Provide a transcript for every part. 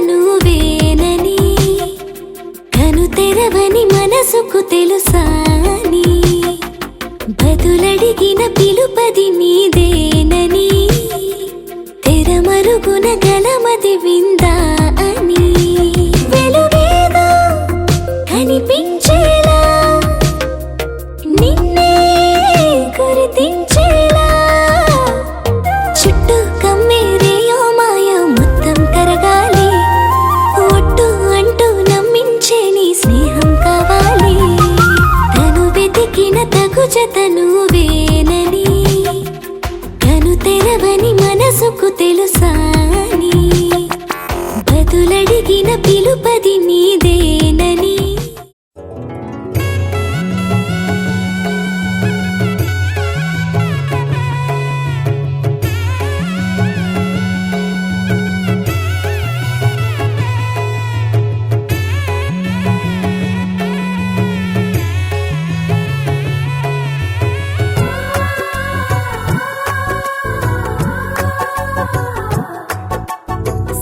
నువ్వేనని కను తెరవని మనసుకు తెలుసాని బదులడిగిన పిలుపది నీదేనని తెరమరుగున గలమది విందా అని వెలుగేదో కనిపించేలా నిన్నే గుర్తించేలా చుట్టూ కమ్మేరేయో మాయో మొత్తం కరగాలి ఒట్టు అంటూ నమ్మించే నీ స్నేహం కావాలి తను వెతికిన తగు జత నువ్వేనని కను తెరవని మనసుకు తెలుసాని బదులడిగిన పిలుపది నీదేనని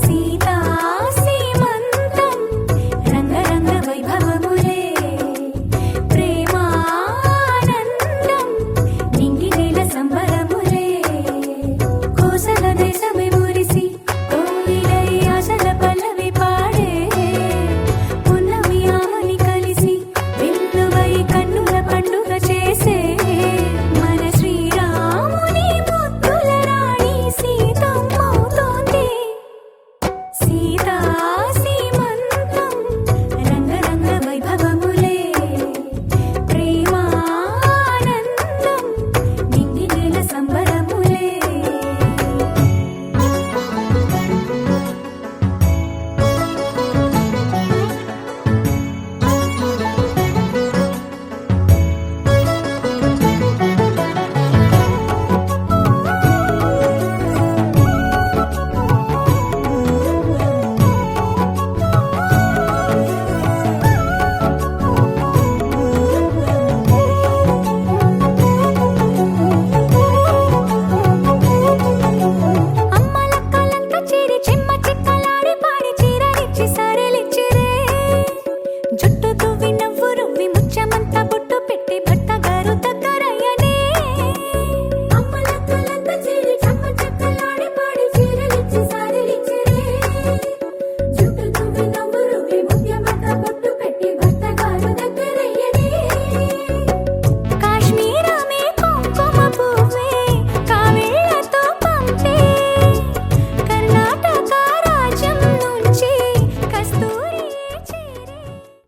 సీతా